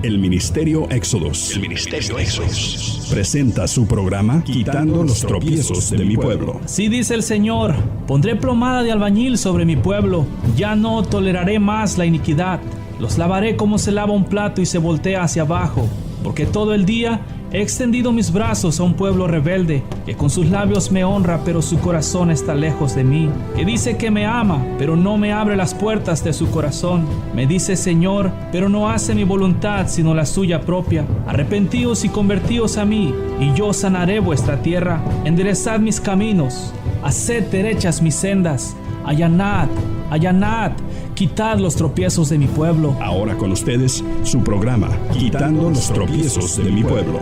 El Ministerio Éxodos presenta su programa Quitando los tropiezos de mi pueblo. Sí, dice el Señor, pondré plomada de albañil sobre mi pueblo, ya no toleraré más la iniquidad. Los lavaré como se lava un plato y se voltea hacia abajo, porque todo el día he extendido mis brazos a un pueblo rebelde, que con sus labios me honra, pero su corazón está lejos de mí, que dice que me ama, pero no me abre las puertas de su corazón. Me dice Señor, pero no hace mi voluntad, sino la suya propia. Arrepentíos y convertíos a mí, y yo sanaré vuestra tierra. Enderezad mis caminos, haced derechas mis sendas. Allanad, allanad, quitad los tropiezos de mi pueblo. Ahora con ustedes, su programa Quitando los tropiezos de mi pueblo.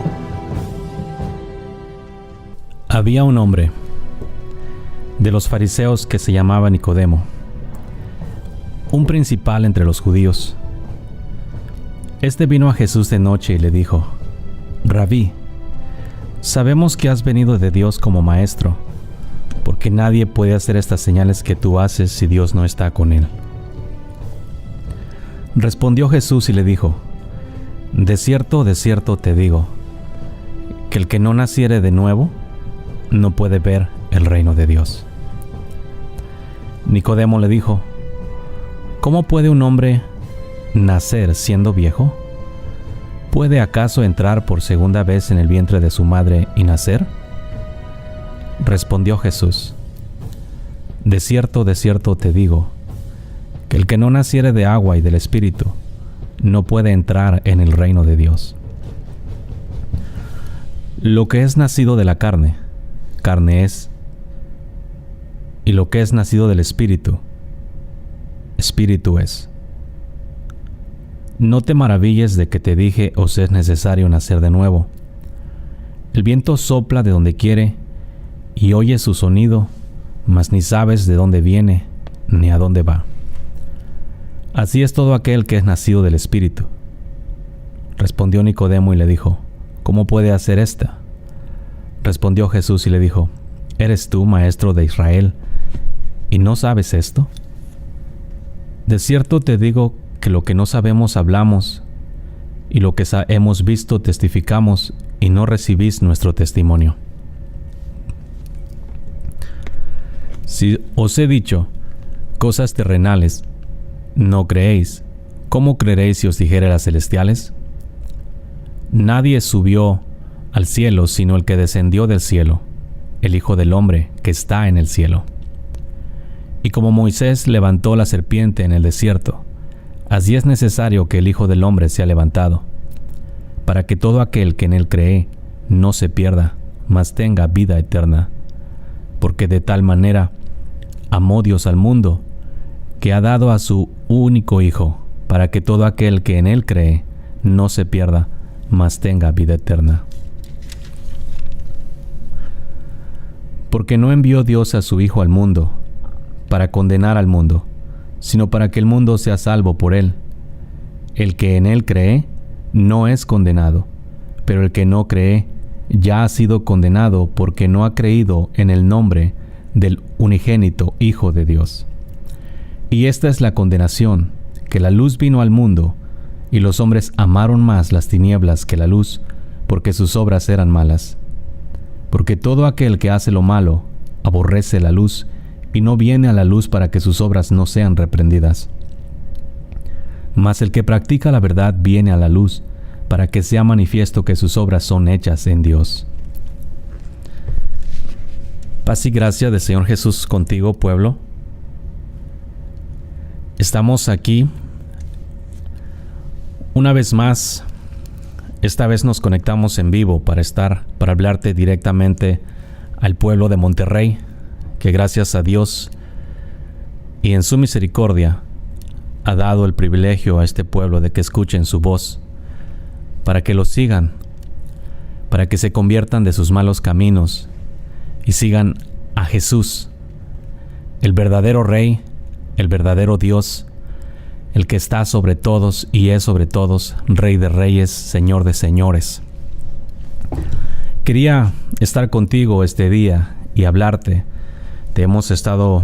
Había un hombre de los fariseos que se llamaba Nicodemo, un principal entre los judíos. Este vino a Jesús de noche y le dijo: Rabí, sabemos que has venido de Dios como maestro, porque nadie puede hacer estas señales que tú haces si Dios no está con él. Respondió Jesús y le dijo: de cierto te digo, que el que no naciere de nuevo no puede ver el reino de Dios. Nicodemo le dijo: ¿cómo puede un hombre nacer siendo viejo? ¿Puede acaso entrar por segunda vez en el vientre de su madre y nacer? Respondió Jesús: de cierto te digo, que el que no naciere de agua y del Espíritu no puede entrar en el reino de Dios. Lo que es nacido de la carne, carne es, y lo que es nacido del Espíritu, Espíritu es. No te maravilles de que te dije: os es necesario nacer de nuevo. El viento sopla de donde quiere y oyes su sonido, mas ni sabes de dónde viene ni a dónde va. Así es todo aquel que es nacido del Espíritu. Respondió Nicodemo y le dijo: ¿cómo puede hacer esta? Respondió Jesús y le dijo: ¿eres tú maestro de Israel y no sabes esto? De cierto te digo que lo que no sabemos hablamos, y lo que hemos visto testificamos, y no recibís nuestro testimonio. Si os he dicho cosas terrenales, ¿no creéis? ¿Cómo creeréis si os dijere las celestiales? Nadie subió al cielo sino el que descendió del cielo, el Hijo del Hombre que está en el cielo. Y como Moisés levantó la serpiente en el desierto, así es necesario que el Hijo del Hombre sea levantado, para que todo aquel que en él cree no se pierda, mas tenga vida eterna. Porque de tal manera amó Dios al mundo, que ha dado a su único Hijo, para que todo aquel que en él cree no se pierda, mas tenga vida eterna. Porque no envió Dios a su Hijo al mundo, para condenar al mundo, sino para que el mundo sea salvo por él. El que en él cree no es condenado, pero el que no cree ya ha sido condenado porque no ha creído en el nombre del unigénito Hijo de Dios. Y esta es la condenación, que la luz vino al mundo, y los hombres amaron más las tinieblas que la luz, porque sus obras eran malas. Porque todo aquel que hace lo malo aborrece la luz, y no viene a la luz para que sus obras no sean reprendidas. Mas el que practica la verdad viene a la luz, para que sea manifiesto que sus obras son hechas en Dios. Paz y gracia del Señor Jesús contigo, pueblo. Estamos aquí una vez más. Esta vez nos conectamos en vivo para hablarte directamente al pueblo de Monterrey, que gracias a Dios y en su misericordia ha dado el privilegio a este pueblo de que escuchen su voz, para que lo sigan, para que se conviertan de sus malos caminos y sigan a Jesús, el verdadero Rey, el verdadero Dios, el que está sobre todos y es sobre todos, Rey de reyes, Señor de señores. Quería estar contigo este día y hablarte. Te hemos estado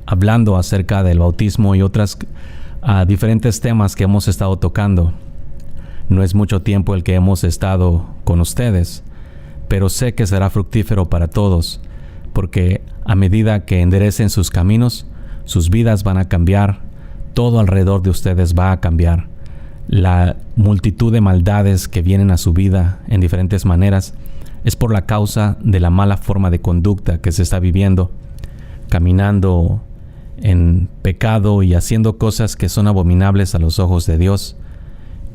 hablando acerca del bautismo y otras diferentes temas que hemos estado tocando. No es mucho tiempo el que hemos estado con ustedes, pero sé que será fructífero para todos, porque a medida que enderecen sus caminos, sus vidas van a cambiar, todo alrededor de ustedes va a cambiar. La multitud de maldades que vienen a su vida en diferentes maneras es por la causa de la mala forma de conducta que se está viviendo, caminando en pecado y haciendo cosas que son abominables a los ojos de Dios.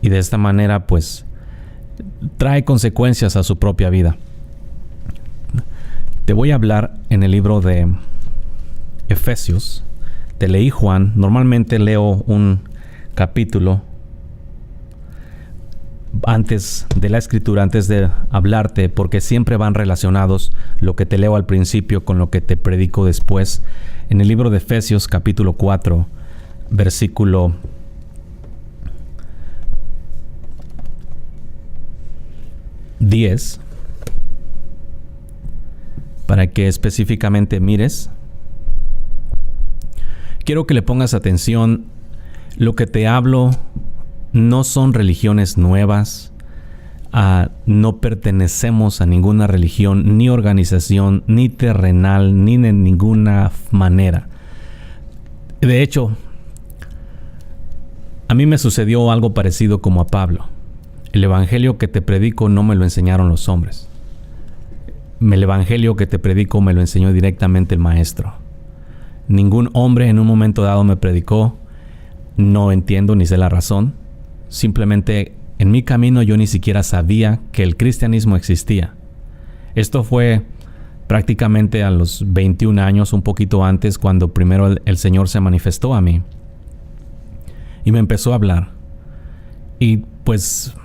Y de esta manera, pues, trae consecuencias a su propia vida. Te voy a hablar en el libro de Efesios. Te leí Juan. Normalmente leo un capítulo antes de la escritura, antes de hablarte, porque siempre van relacionados lo que te leo al principio con lo que te predico después. En el libro de Efesios, capítulo 4, versículo 10, para que específicamente mires. Quiero que le pongas atención. Lo que te hablo no son religiones nuevas. No pertenecemos a ninguna religión, ni organización, ni terrenal, ni de ninguna manera. De hecho, a mí me sucedió algo parecido como a Pablo. El evangelio que te predico no me lo enseñaron los hombres. El evangelio que te predico me lo enseñó directamente el maestro. Ningún hombre en un momento dado me predicó. No entiendo ni sé la razón. Simplemente en mi camino yo ni siquiera sabía que el cristianismo existía. Esto fue prácticamente a los 21 años, un poquito antes, cuando primero el Señor se manifestó a mí. Y me empezó a hablar. Y pues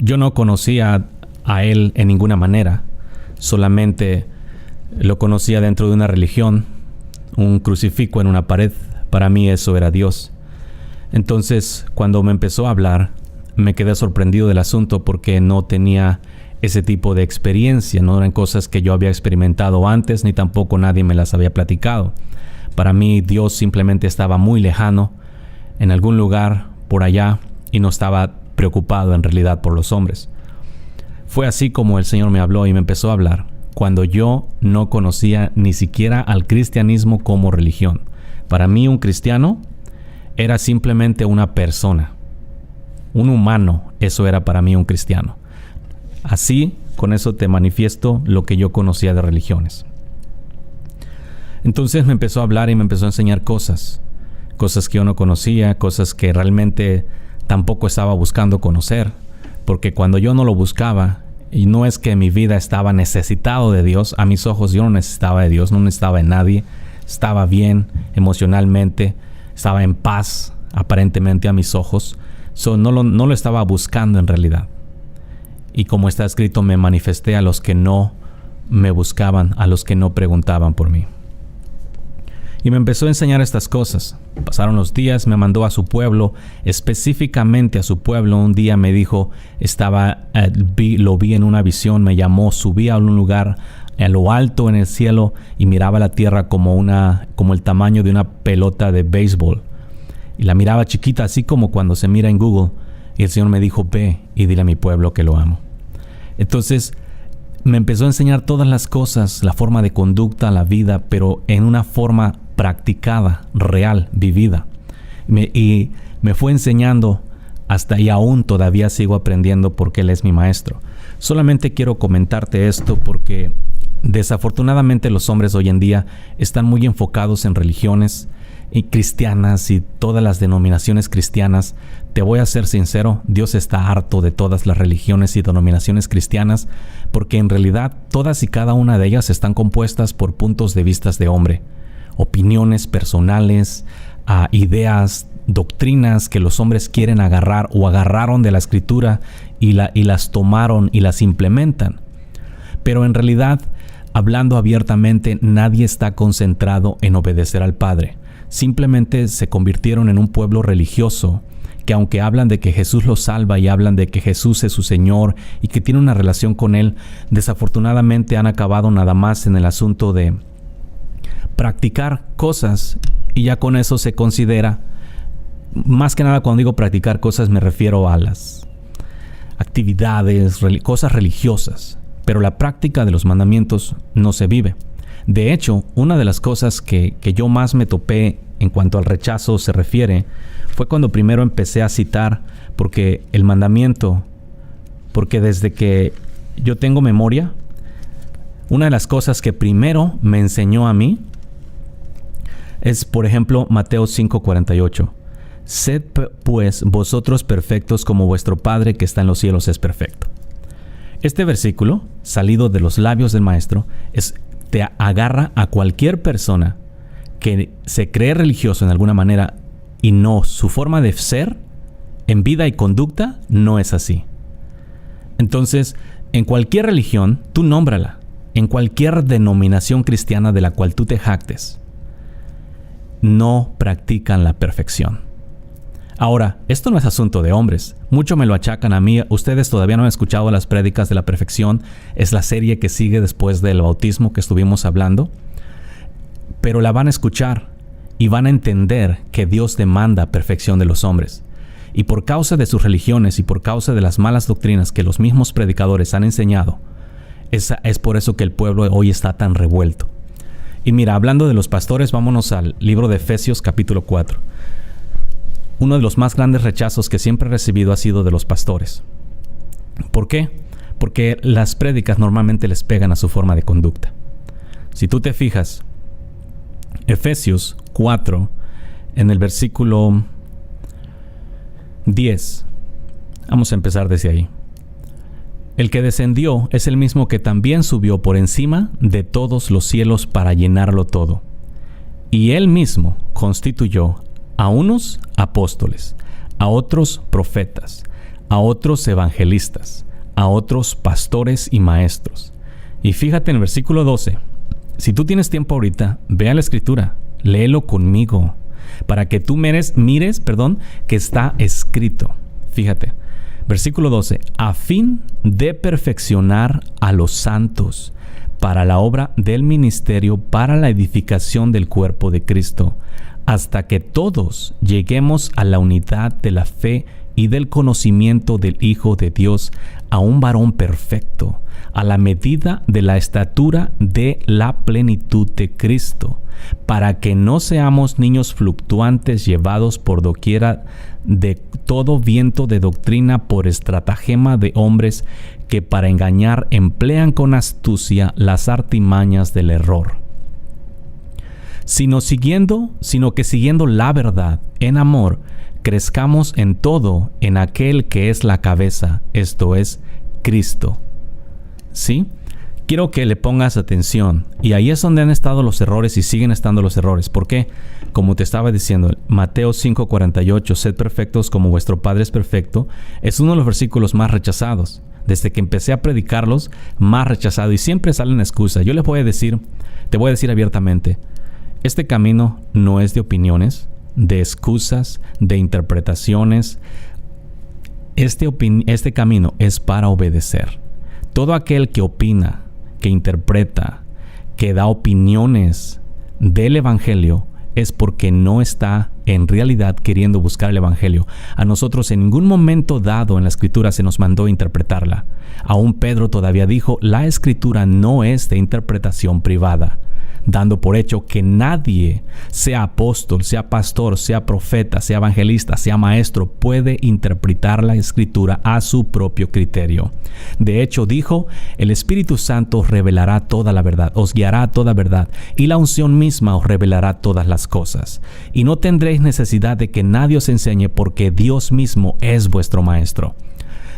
yo no conocía a Él en ninguna manera. Solamente lo conocía dentro de una religión, un crucifijo en una pared. Para mí eso era Dios. Entonces, cuando me empezó a hablar, me quedé sorprendido del asunto porque no tenía ese tipo de experiencia. No eran cosas que yo había experimentado antes, ni tampoco nadie me las había platicado. Para mí, Dios simplemente estaba muy lejano, en algún lugar por allá, y no estaba preocupado en realidad por los hombres. Fue así como el Señor me habló y me empezó a hablar, cuando yo no conocía ni siquiera al cristianismo como religión. Para mí, un cristiano era simplemente una persona, un humano. Eso era para mí un cristiano. Así, con eso te manifiesto lo que yo conocía de religiones. Entonces me empezó a hablar y me empezó a enseñar cosas que yo no conocía, cosas que realmente tampoco estaba buscando conocer, porque cuando yo no lo buscaba, y no es que mi vida estaba necesitado de Dios, a mis ojos yo no necesitaba de Dios, no necesitaba de nadie, estaba bien emocionalmente, estaba en paz aparentemente a mis ojos. No lo estaba buscando en realidad. Y como está escrito, me manifesté a los que no me buscaban, a los que no preguntaban por mí. Y me empezó a enseñar estas cosas. Pasaron los días, me mandó a su pueblo, específicamente a su pueblo. Un día me dijo, lo vi en una visión, me llamó, subí a un lugar a lo alto en el cielo y miraba la tierra como el tamaño de una pelota de béisbol. Y la miraba chiquita, así como cuando se mira en Google. Y el Señor me dijo, ve y dile a mi pueblo que lo amo. Entonces me empezó a enseñar todas las cosas, la forma de conducta, la vida, pero en una forma practicada, real, vivida. Y me fue enseñando hasta, y aún todavía sigo aprendiendo porque Él es mi maestro. Solamente quiero comentarte esto porque desafortunadamente los hombres hoy en día están muy enfocados en religiones y cristianas y todas las denominaciones cristianas. Te voy a ser sincero, Dios está harto de todas las religiones y denominaciones cristianas, porque en realidad todas y cada una de ellas están compuestas por puntos de vista de hombre, opiniones personales, ideas, doctrinas que los hombres quieren agarrar o agarraron de la Escritura y las tomaron y las implementan. Pero en realidad, hablando abiertamente, nadie está concentrado en obedecer al Padre. Simplemente se convirtieron en un pueblo religioso que, aunque hablan de que Jesús los salva y hablan de que Jesús es su Señor y que tiene una relación con Él, desafortunadamente han acabado nada más en el asunto de practicar cosas, y ya con eso se considera, más que nada cuando digo practicar cosas me refiero a las actividades, cosas religiosas, pero la práctica de los mandamientos no se vive. De hecho, una de las cosas que yo más me topé en cuanto al rechazo se refiere fue cuando primero empecé a citar, porque el mandamiento, porque desde que yo tengo memoria, una de las cosas que primero me enseñó a mí es, por ejemplo, Mateo 5:48. Sed pues vosotros perfectos como vuestro Padre que está en los cielos es perfecto. Este versículo, salido de los labios del Maestro, te agarra a cualquier persona que se cree religioso en alguna manera y no, su forma de ser en vida y conducta no es así. Entonces, en cualquier religión, tú nómbrala, en cualquier denominación cristiana de la cual tú te jactes, no practican la perfección. Ahora, esto no es asunto de hombres. Mucho me lo achacan a mí. Ustedes todavía no han escuchado las prédicas de la perfección. Es la serie que sigue después del bautismo que estuvimos hablando. Pero la van a escuchar y van a entender que Dios demanda perfección de los hombres. Y por causa de sus religiones y por causa de las malas doctrinas que los mismos predicadores han enseñado, es por eso que el pueblo hoy está tan revuelto. Y mira, hablando de los pastores, vámonos al libro de Efesios capítulo 4. Uno de los más grandes rechazos que siempre he recibido ha sido de los pastores. ¿Por qué? Porque las prédicas normalmente les pegan a su forma de conducta. Si tú te fijas, Efesios 4, en el versículo 10, vamos a empezar desde ahí. El que descendió es el mismo que también subió por encima de todos los cielos para llenarlo todo. Y él mismo constituyó a unos apóstoles, a otros profetas, a otros evangelistas, a otros pastores y maestros. Y fíjate en el versículo 12. Si tú tienes tiempo ahorita, ve a la escritura, léelo conmigo, para que tú mires, que está escrito. Fíjate, versículo 12. A fin de perfeccionar a los santos para la obra del ministerio, para la edificación del cuerpo de Cristo, hasta que todos lleguemos a la unidad de la fe y del conocimiento del Hijo de Dios, a un varón perfecto, a la medida de la estatura de la plenitud de Cristo, para que no seamos niños fluctuantes llevados por doquiera de todo viento de doctrina por estratagema de hombres que para engañar emplean con astucia las artimañas del error. Sino que siguiendo la verdad en amor, crezcamos en todo en aquel que es la cabeza, esto es, Cristo. ¿Sí? Quiero que le pongas atención. Y ahí es donde han estado los errores y siguen estando los errores. ¿Por qué? Como te estaba diciendo, Mateo 5:48, sed perfectos como vuestro Padre es perfecto, es uno de los versículos más rechazados. Desde que empecé a predicarlos, más rechazado. Y siempre salen excusas. Yo te voy a decir abiertamente, este camino no es de opiniones, de excusas, de interpretaciones. Este camino es para obedecer. Todo aquel que opina, que interpreta, que da opiniones del Evangelio, es porque no está en realidad queriendo buscar el Evangelio. A nosotros en ningún momento dado en la Escritura se nos mandó interpretarla. Aún Pedro todavía dijo, la Escritura no es de interpretación privada, dando por hecho que nadie, sea apóstol, sea pastor, sea profeta, sea evangelista, sea maestro, puede interpretar la Escritura a su propio criterio. De hecho, dijo, el Espíritu Santo os revelará toda la verdad, os guiará a toda verdad, y la unción misma os revelará todas las cosas. Y no tendréis necesidad de que nadie os enseñe, porque Dios mismo es vuestro maestro.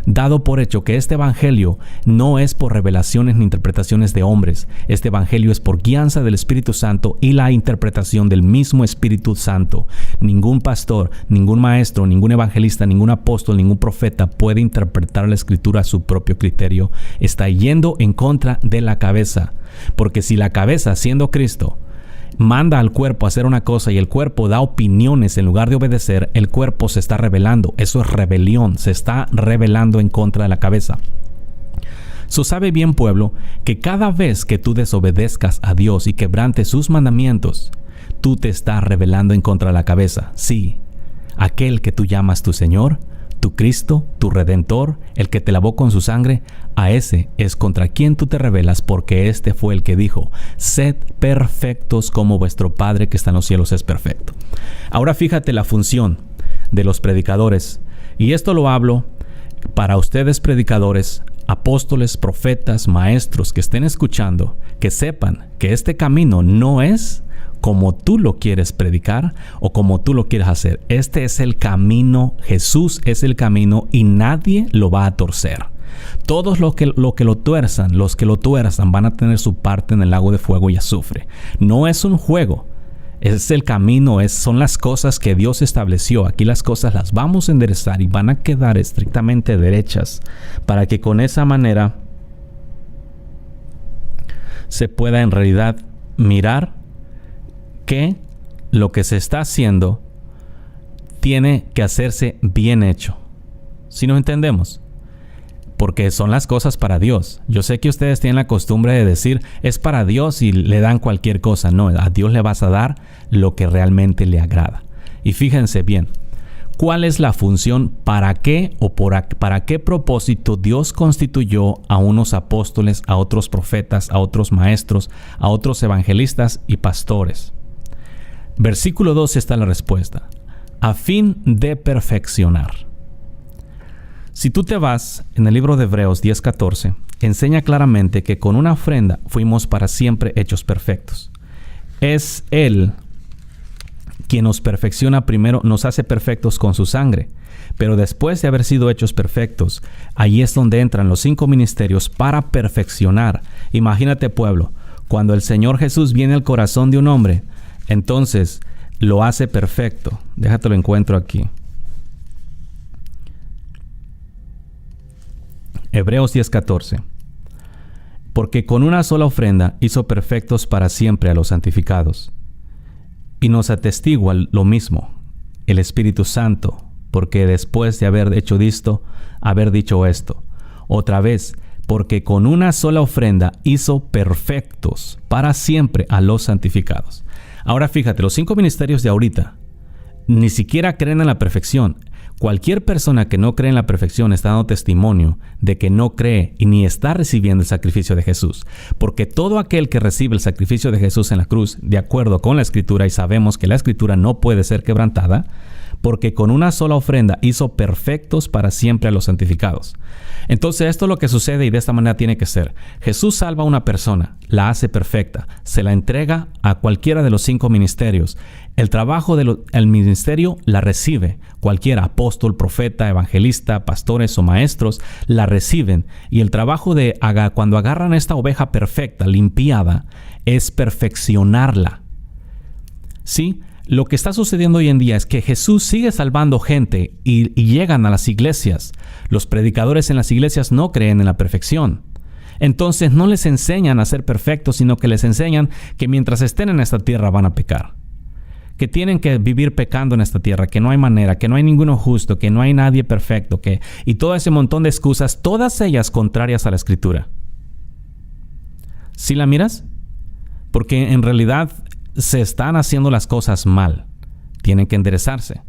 Dado por hecho que este evangelio no es por revelaciones ni interpretaciones de hombres, este evangelio es por guianza del Espíritu Santo y la interpretación del mismo Espíritu Santo. Ningún pastor, ningún maestro, ningún evangelista, ningún apóstol, ningún profeta puede interpretar la Escritura a su propio criterio. Está yendo en contra de la cabeza, porque si la cabeza, siendo Cristo, manda al cuerpo a hacer una cosa y el cuerpo da opiniones en lugar de obedecer, el cuerpo se está rebelando. Eso es rebelión, se está rebelando en contra de la cabeza. Sabe bien, pueblo, que cada vez que tú desobedezcas a Dios y quebrantes sus mandamientos, tú te estás rebelando en contra de la cabeza. Sí, aquel que tú llamas tu Señor, tu Cristo, tu Redentor, el que te lavó con su sangre, a ese es contra quien tú te rebelas, porque este fue el que dijo: sed perfectos como vuestro Padre que está en los cielos es perfecto. Ahora fíjate la función de los predicadores, y esto lo hablo para ustedes predicadores, apóstoles, profetas, maestros que estén escuchando, que sepan que este camino no es como tú lo quieres predicar o como tú lo quieres hacer. Este es el camino, Jesús es el camino y nadie lo va a torcer. Todos los que lo tuerzan van a tener su parte en el lago de fuego y azufre. No es un juego, es el camino, son las cosas que Dios estableció. Aquí las cosas las vamos a enderezar y van a quedar estrictamente derechas para que con esa manera se pueda en realidad mirar que lo que se está haciendo tiene que hacerse bien hecho. ¿Sí nos entendemos? Porque son las cosas para Dios. Yo sé que ustedes tienen la costumbre de decir, es para Dios y le dan cualquier cosa. No, a Dios le vas a dar lo que realmente le agrada. Y fíjense bien, ¿cuál es la función? ¿Para qué o para qué propósito Dios constituyó a unos apóstoles, a otros profetas, a otros maestros, a otros evangelistas y pastores? Versículo 12 está la respuesta: a fin de perfeccionar. Si tú te vas en el libro de Hebreos 10:14, enseña claramente que con una ofrenda fuimos para siempre hechos perfectos. Es Él quien nos perfecciona primero, nos hace perfectos con su sangre. Pero después de haber sido hechos perfectos, ahí es donde entran los 5 ministerios para perfeccionar. Imagínate, pueblo, cuando el Señor Jesús viene al corazón de un hombre, entonces lo hace perfecto. Déjate lo encuentro aquí. Hebreos 10:14. Porque con una sola ofrenda hizo perfectos para siempre a los santificados. Y nos atestigua lo mismo el Espíritu Santo, porque después de haber hecho haber dicho esto. Otra vez, porque con una sola ofrenda hizo perfectos para siempre a los santificados. Ahora fíjate, los 5 ministerios de ahorita ni siquiera creen en la perfección. Cualquier persona que no cree en la perfección está dando testimonio de que no cree y ni está recibiendo el sacrificio de Jesús. Porque todo aquel que recibe el sacrificio de Jesús en la cruz, de acuerdo con la Escritura, y sabemos que la Escritura no puede ser quebrantada, porque con una sola ofrenda hizo perfectos para siempre a los santificados. Entonces esto es lo que sucede y de esta manera tiene que ser. Jesús salva a una persona, la hace perfecta, se la entrega a cualquiera de los 5 ministerios. El trabajo del ministerio la recibe cualquiera, apóstol, profeta, evangelista, pastores o maestros, la reciben. Y el trabajo cuando agarran esta oveja perfecta, limpiada, es perfeccionarla. ¿Sí? Lo que está sucediendo hoy en día es que Jesús sigue salvando gente y llegan a las iglesias. Los predicadores en las iglesias no creen en la perfección. Entonces no les enseñan a ser perfectos, sino que les enseñan que mientras estén en esta tierra van a pecar. Que tienen que vivir pecando en esta tierra, que no hay manera, que no hay ninguno justo, que no hay nadie perfecto, y todo ese montón de excusas, todas ellas contrarias a la Escritura. ¿Sí la miras? Porque en realidad se están haciendo las cosas mal. Tienen que enderezarse.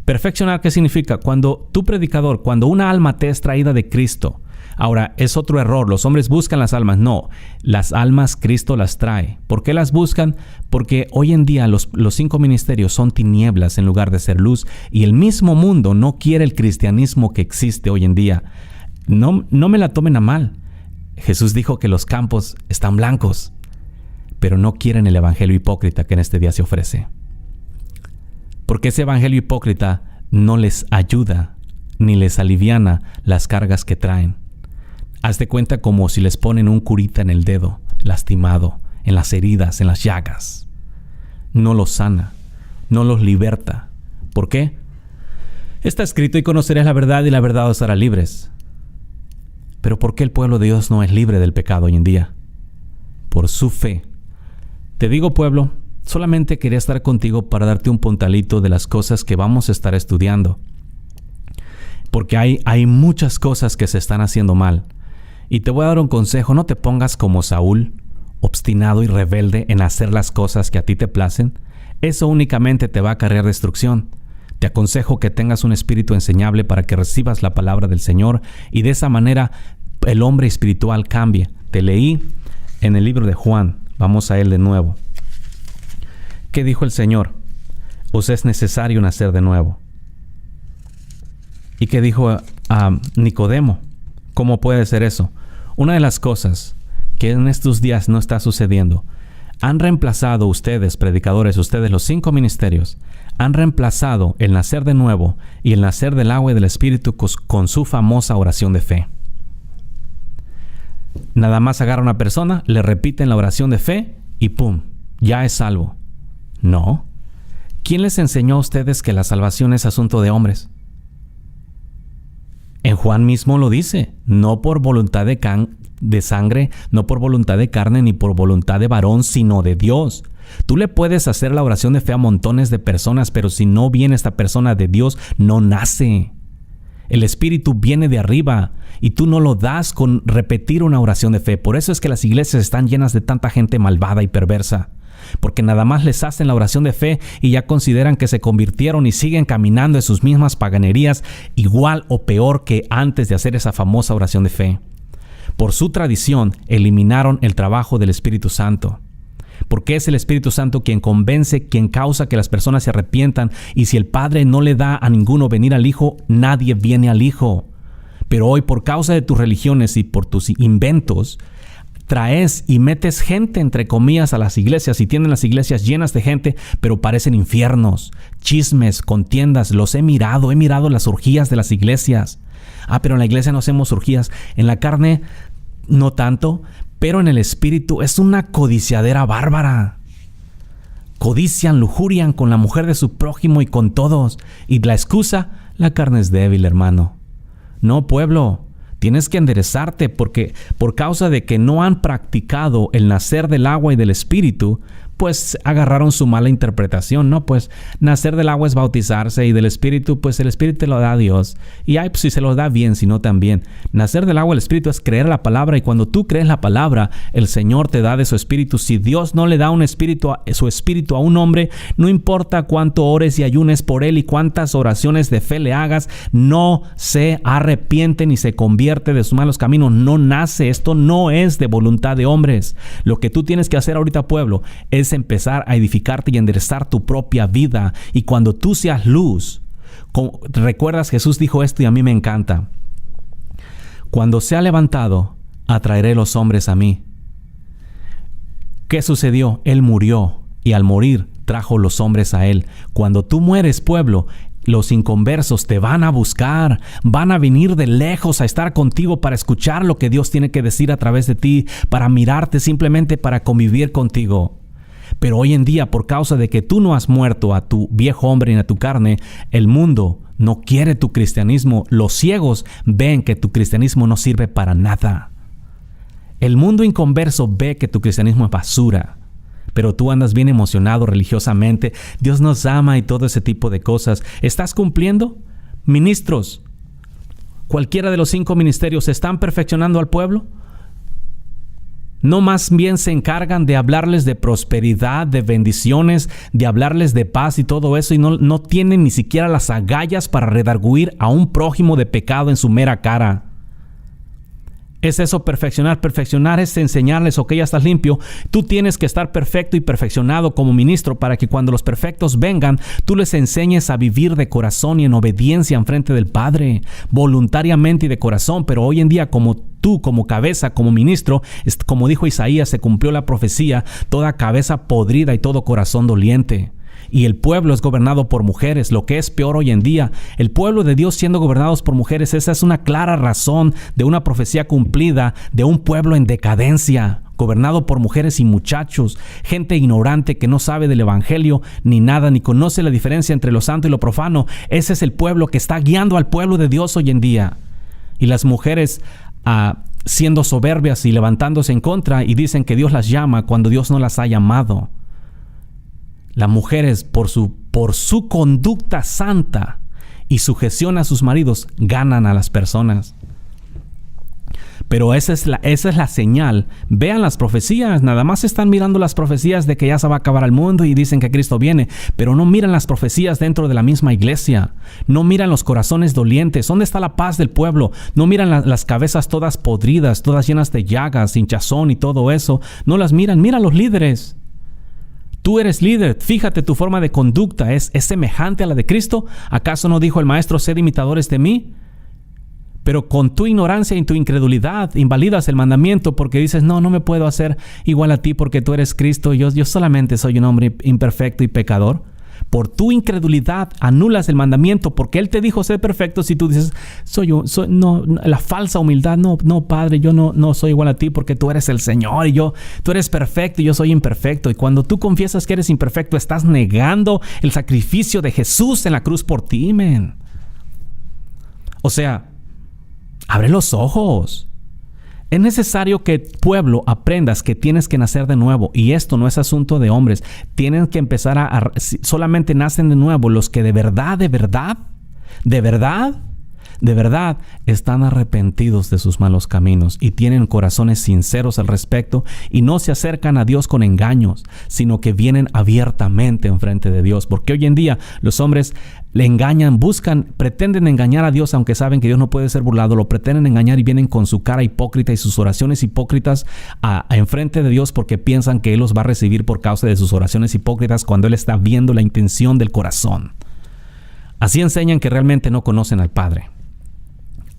Perfeccionar, ¿qué significa? Cuando tu predicador, cuando una alma te es traída de Cristo. Ahora, es otro error. Los hombres buscan las almas. No, las almas Cristo las trae. ¿Por qué las buscan? Porque hoy en día los 5 ministerios son tinieblas en lugar de ser luz. Y el mismo mundo no quiere el cristianismo que existe hoy en día. No me la tomen a mal. Jesús dijo que los campos están blancos, pero no quieren el evangelio hipócrita que en este día se ofrece. Porque ese evangelio hipócrita no les ayuda ni les aliviana las cargas que traen. Hazte cuenta como si les ponen un curita en el dedo, lastimado, en las heridas, en las llagas. No los sana, no los liberta. ¿Por qué? Está escrito: y conoceréis la verdad y la verdad os hará libres. Pero ¿por qué el pueblo de Dios no es libre del pecado hoy en día? Por su fe. Te digo, pueblo, solamente quería estar contigo para darte un puntalito de las cosas que vamos a estar estudiando. Porque hay muchas cosas que se están haciendo mal. Y te voy a dar un consejo: no te pongas como Saúl, obstinado y rebelde en hacer las cosas que a ti te placen. Eso únicamente te va a acarrear destrucción. Te aconsejo que tengas un espíritu enseñable para que recibas la palabra del Señor y de esa manera el hombre espiritual cambie. Te leí en el libro de Juan. Vamos a él de nuevo. ¿Qué dijo el Señor? Os es necesario nacer de nuevo. ¿Y qué dijo a Nicodemo? ¿Cómo puede ser eso? Una de las cosas que en estos días no está sucediendo, han reemplazado ustedes, predicadores, ustedes los 5 ministerios, han reemplazado el nacer de nuevo y el nacer del agua y del Espíritu con su famosa oración de fe. Nada más agarra a una persona, le repiten la oración de fe y ¡pum! Ya es salvo. No. ¿Quién les enseñó a ustedes que la salvación es asunto de hombres? En Juan mismo lo dice, no por voluntad de sangre, no por voluntad de carne, ni por voluntad de varón, sino de Dios. Tú le puedes hacer la oración de fe a montones de personas, pero si no viene esta persona de Dios, no nace. El Espíritu viene de arriba y tú no lo das con repetir una oración de fe. Por eso es que las iglesias están llenas de tanta gente malvada y perversa. Porque nada más les hacen la oración de fe y ya consideran que se convirtieron y siguen caminando en sus mismas paganerías, igual o peor que antes de hacer esa famosa oración de fe. Por su tradición eliminaron el trabajo del Espíritu Santo. Porque es el Espíritu Santo quien convence, quien causa que las personas se arrepientan, y si el Padre no le da a ninguno venir al Hijo, nadie viene al Hijo. Pero hoy, por causa de tus religiones y por tus inventos, traes y metes gente, entre comillas, a las iglesias, y tienen las iglesias llenas de gente, pero parecen infiernos, chismes, contiendas. Los he mirado las orgías de las iglesias. Pero en la iglesia no hacemos orgías. En la carne, no tanto, pero en el espíritu es una codiciadera bárbara. Codician, lujurian con la mujer de su prójimo y con todos. Y la excusa, la carne es débil, hermano. No, pueblo, tienes que enderezarte porque por causa de que no han practicado el nacer del agua y del espíritu, pues agarraron su mala interpretación, ¿no? Pues nacer del agua es bautizarse y del espíritu, pues el espíritu te lo da Dios. Y pues si se lo da bien, si no también. Nacer del agua y el espíritu es creer la palabra, y cuando tú crees la palabra, el Señor te da de su espíritu. Si Dios no le da su espíritu a un hombre, no importa cuánto ores y ayunes por él y cuántas oraciones de fe le hagas, no se arrepiente ni se convierte de sus malos caminos. No nace. Esto no es de voluntad de hombres. Lo que tú tienes que hacer ahorita, pueblo, es empezar a edificarte y enderezar tu propia vida. Y cuando tú seas luz, recuerdas, Jesús dijo esto y a mí me encanta: cuando sea levantado, atraeré los hombres a mí. ¿Qué sucedió? Él murió, y al morir trajo los hombres a él. Cuando tú mueres, pueblo, los inconversos te van a buscar, van a venir de lejos a estar contigo para escuchar lo que Dios tiene que decir a través de ti, para mirarte, simplemente para convivir contigo. Pero hoy en día, por causa de que tú no has muerto a tu viejo hombre ni a tu carne, el mundo no quiere tu cristianismo. Los ciegos ven que tu cristianismo no sirve para nada. El mundo inconverso ve que tu cristianismo es basura. Pero tú andas bien emocionado religiosamente. Dios nos ama y todo ese tipo de cosas. ¿Estás cumpliendo? Ministros, cualquiera de los 5 ministerios, ¿están perfeccionando al pueblo? No, más bien se encargan de hablarles de prosperidad, de bendiciones, de hablarles de paz y todo eso, y no tienen ni siquiera las agallas para redarguir a un prójimo de pecado en su mera cara. ¿Es eso perfeccionar? Perfeccionar es enseñarles, ok, ya estás limpio. Tú tienes que estar perfecto y perfeccionado como ministro para que cuando los perfectos vengan, tú les enseñes a vivir de corazón y en obediencia en frente del Padre, voluntariamente y de corazón. Pero hoy en día, como tú, como cabeza, como ministro, como dijo Isaías, se cumplió la profecía: toda cabeza podrida y todo corazón doliente. Y el pueblo es gobernado por mujeres, lo que es peor hoy en día. El pueblo de Dios siendo gobernados por mujeres, esa es una clara razón de una profecía cumplida de un pueblo en decadencia, gobernado por mujeres y muchachos, gente ignorante que no sabe del evangelio ni nada, ni conoce la diferencia entre lo santo y lo profano. Ese es el pueblo que está guiando al pueblo de Dios hoy en día. Y las mujeres siendo soberbias y levantándose en contra, y dicen que Dios las llama cuando Dios no las ha llamado. Las mujeres, por su conducta santa y sujeción a sus maridos, ganan a las personas. Pero esa es la señal. Vean las profecías. Nada más están mirando las profecías de que ya se va a acabar el mundo y dicen que Cristo viene. Pero no miran las profecías dentro de la misma iglesia. No miran los corazones dolientes. ¿Dónde está la paz del pueblo? No miran las cabezas todas podridas, todas llenas de llagas, hinchazón y todo eso. No las miran. Mira a los líderes. Tú eres líder, fíjate, tu forma de conducta es semejante a la de Cristo. ¿Acaso no dijo el Maestro, sed imitadores de mí? Pero con tu ignorancia y tu incredulidad invalidas el mandamiento porque dices, no me puedo hacer igual a ti porque tú eres Cristo. Yo solamente soy un hombre imperfecto y pecador. Por tu incredulidad anulas el mandamiento porque Él te dijo ser perfecto. Si tú dices, la falsa humildad, no, Padre, yo no soy igual a ti porque tú eres el Señor y tú eres perfecto y yo soy imperfecto. Y cuando tú confiesas que eres imperfecto, estás negando el sacrificio de Jesús en la cruz por ti, men. O sea, abre los ojos. Es necesario que, pueblo, aprendas que tienes que nacer de nuevo. Y esto no es asunto de hombres. Tienen que empezar solamente nacen de nuevo los que de verdad están arrepentidos de sus malos caminos y tienen corazones sinceros al respecto y no se acercan a Dios con engaños, sino que vienen abiertamente enfrente de Dios. Porque hoy en día los hombres le engañan, pretenden engañar a Dios aunque saben que Dios no puede ser burlado, lo pretenden engañar y vienen con su cara hipócrita y sus oraciones hipócritas enfrente de Dios porque piensan que Él los va a recibir por causa de sus oraciones hipócritas cuando Él está viendo la intención del corazón. Así enseñan que realmente no conocen al Padre.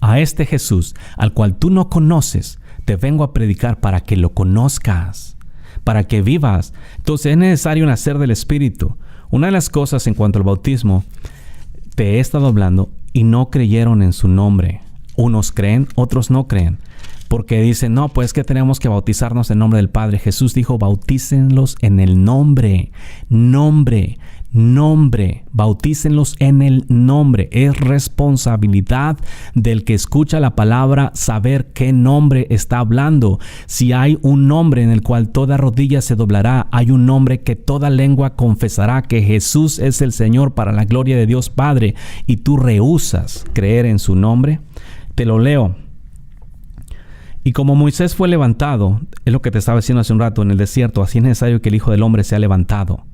A este Jesús, al cual tú no conoces, te vengo a predicar para que lo conozcas, para que vivas. Entonces es necesario nacer del Espíritu. Una de las cosas en cuanto al bautismo, te he estado hablando y no creyeron en su nombre. Unos creen, otros no creen. Porque dicen, no, pues que tenemos que bautizarnos en nombre del Padre. Jesús dijo, bautícenlos en el nombre. Bautícenlos en el nombre. Es responsabilidad del que escucha la palabra saber qué nombre está hablando. Si hay un nombre en el cual toda rodilla se doblará, hay un nombre que toda lengua confesará que Jesús es el Señor para la gloria de Dios Padre, y tú rehusas creer en su nombre. Te lo leo. Y como Moisés fue levantado, es lo que te estaba diciendo hace un rato, en el desierto, así es necesario que el Hijo del Hombre sea levantado,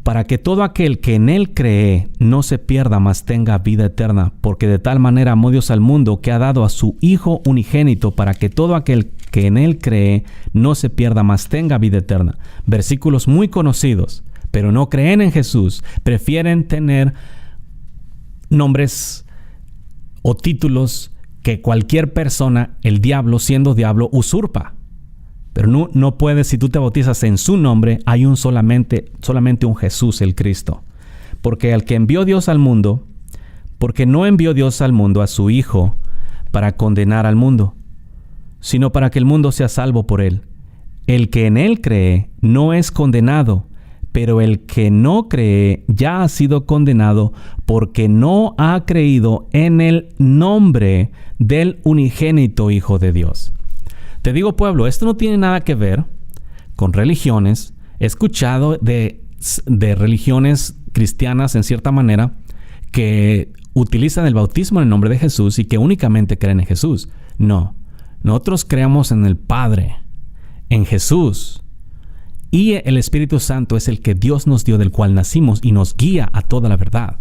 para que todo aquel que en Él cree no se pierda, mas tenga vida eterna. Porque de tal manera amó Dios al mundo, que ha dado a su Hijo unigénito, para que todo aquel que en Él cree no se pierda, mas tenga vida eterna. Versículos muy conocidos, pero no creen en Jesús. Prefieren tener nombres o títulos que cualquier persona, el diablo, siendo diablo, usurpa. Pero no puedes, si tú te bautizas en su nombre, hay solamente un Jesús, el Cristo. Porque al que envió Dios al mundo, porque no envió Dios al mundo a su Hijo para condenar al mundo, sino para que el mundo sea salvo por él. El que en él cree no es condenado, pero el que no cree ya ha sido condenado porque no ha creído en el nombre del unigénito Hijo de Dios. Te digo, pueblo, esto no tiene nada que ver con religiones. He escuchado de religiones cristianas, en cierta manera, que utilizan el bautismo en el nombre de Jesús y que únicamente creen en Jesús. No, nosotros creemos en el Padre, en Jesús. Y el Espíritu Santo es el que Dios nos dio, del cual nacimos y nos guía a toda la verdad.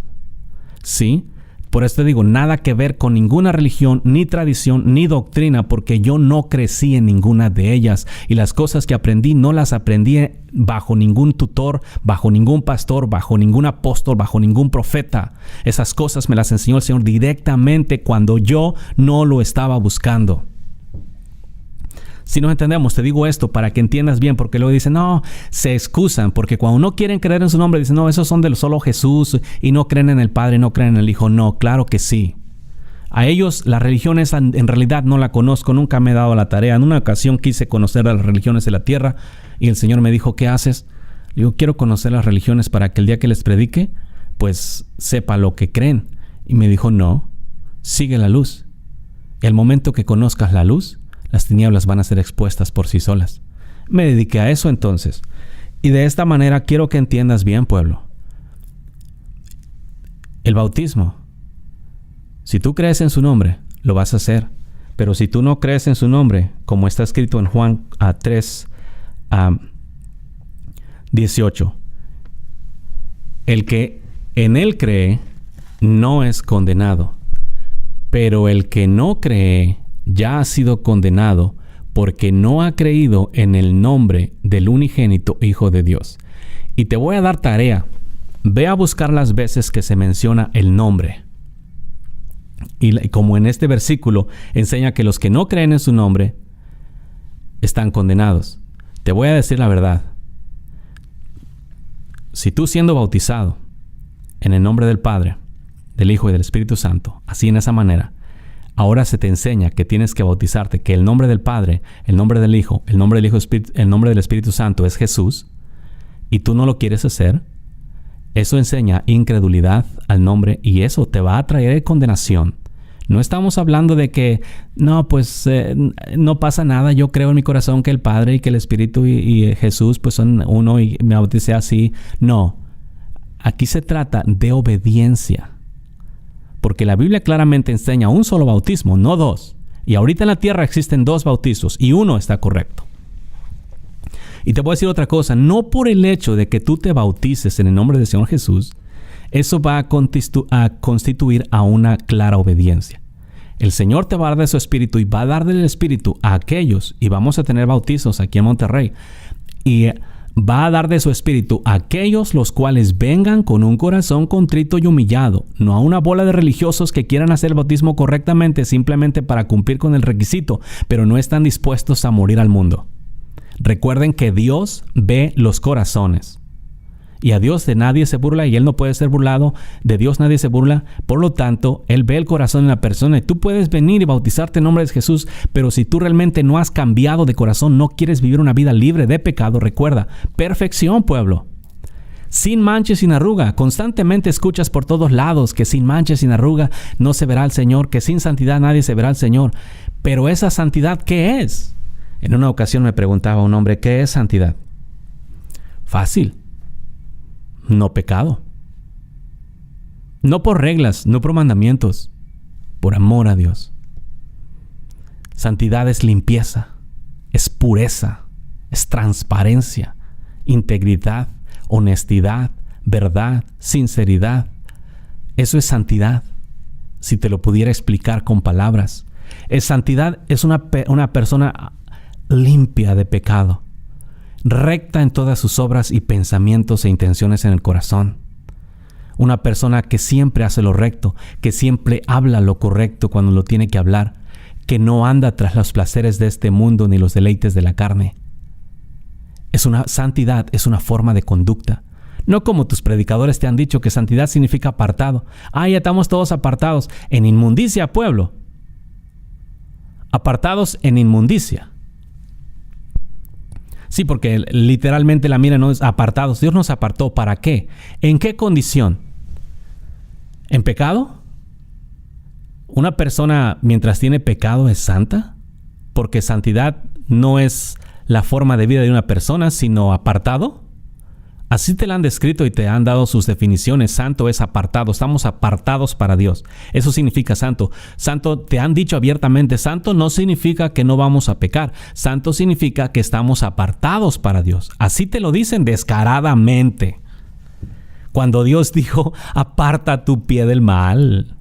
¿Sí? Por eso te digo, nada que ver con ninguna religión, ni tradición, ni doctrina, porque yo no crecí en ninguna de ellas. Y las cosas que aprendí no las aprendí bajo ningún tutor, bajo ningún pastor, bajo ningún apóstol, bajo ningún profeta. Esas cosas me las enseñó el Señor directamente cuando yo no lo estaba buscando. Si nos entendemos, te digo esto para que entiendas bien, porque luego dicen, no, se excusan, porque cuando no quieren creer en su nombre, dicen, no, esos son de solo Jesús y no creen en el Padre, no creen en el Hijo. No, claro que sí. A ellos la religión esa en realidad no la conozco, nunca me he dado la tarea. En una ocasión quise conocer las religiones de la tierra y el Señor me dijo, ¿qué haces? Le digo, quiero conocer las religiones para que el día que les predique, pues sepa lo que creen. Y me dijo, no, sigue la luz. Y al momento que conozcas la luz, las tinieblas van a ser expuestas por sí solas. Me dediqué a eso entonces. Y de esta manera quiero que entiendas bien, pueblo. El bautismo, si tú crees en su nombre, lo vas a hacer. Pero si tú no crees en su nombre, como está escrito en Juan 3:18, el que en él cree no es condenado, pero el que no cree ya ha sido condenado porque no ha creído en el nombre del unigénito Hijo de Dios. Y te voy a dar tarea. Ve a buscar las veces que se menciona el nombre. Y como en este versículo enseña que los que no creen en su nombre están condenados. Te voy a decir la verdad. Si tú siendo bautizado en el nombre del Padre, del Hijo y del Espíritu Santo, así en esa manera, ahora se te enseña que tienes que bautizarte, que el nombre del Padre, el nombre del Hijo, el nombre del Espíritu Santo es Jesús, y tú no lo quieres hacer, eso enseña incredulidad al nombre y eso te va a traer condenación. No estamos hablando de que, no, pues no pasa nada, yo creo en mi corazón que el Padre y que el Espíritu y Jesús pues son uno y me bauticé así. No, aquí se trata de obediencia. Porque la Biblia claramente enseña un solo bautismo, no dos. Y ahorita en la tierra existen dos bautizos y uno está correcto. Y te voy a decir otra cosa, no por el hecho de que tú te bautices en el nombre del Señor Jesús, eso va a constituir a una clara obediencia. El Señor te va a dar de su Espíritu y va a dar del Espíritu a aquellos, y vamos a tener bautizos aquí en Monterrey, y va a dar de su Espíritu a aquellos los cuales vengan con un corazón contrito y humillado, no a una bola de religiosos que quieran hacer el bautismo correctamente simplemente para cumplir con el requisito, pero no están dispuestos a morir al mundo. Recuerden que Dios ve los corazones. Y a Dios de nadie se burla y Él no puede ser burlado. De Dios nadie se burla. Por lo tanto, Él ve el corazón en la persona. Y tú puedes venir y bautizarte en nombre de Jesús, pero si tú realmente no has cambiado de corazón, no quieres vivir una vida libre de pecado, recuerda, perfección, pueblo. Sin mancha y sin arruga. Constantemente escuchas por todos lados que sin mancha y sin arruga no se verá al Señor, que sin santidad nadie se verá al Señor. Pero esa santidad, ¿qué es? En una ocasión me preguntaba un hombre, ¿qué es santidad? Fácil. No pecado. No por reglas, no por mandamientos, por amor a Dios. Santidad es limpieza, es pureza, es transparencia, integridad, honestidad, verdad, sinceridad. Eso es santidad, si te lo pudiera explicar con palabras. Santidad es una persona limpia de pecado, recta en todas sus obras y pensamientos e intenciones en el corazón. Una persona que siempre hace lo recto, que siempre habla lo correcto cuando lo tiene que hablar, que no anda tras los placeres de este mundo ni los deleites de la carne. Santidad es una forma de conducta. No como tus predicadores te han dicho que santidad significa apartado. Ya estamos todos apartados en inmundicia, pueblo. Apartados en inmundicia. Sí, porque literalmente la mira no es apartados. Dios nos apartó. ¿Para qué? ¿En qué condición? ¿En pecado? ¿Una persona mientras tiene pecado es santa? Porque santidad no es la forma de vida de una persona, sino apartado. Así te la han descrito y te han dado sus definiciones. Santo es apartado. Estamos apartados para Dios. Eso significa santo. Santo, te han dicho abiertamente, santo no significa que no vamos a pecar. Santo significa que estamos apartados para Dios. Así te lo dicen descaradamente. Cuando Dios dijo, aparta tu pie del mal.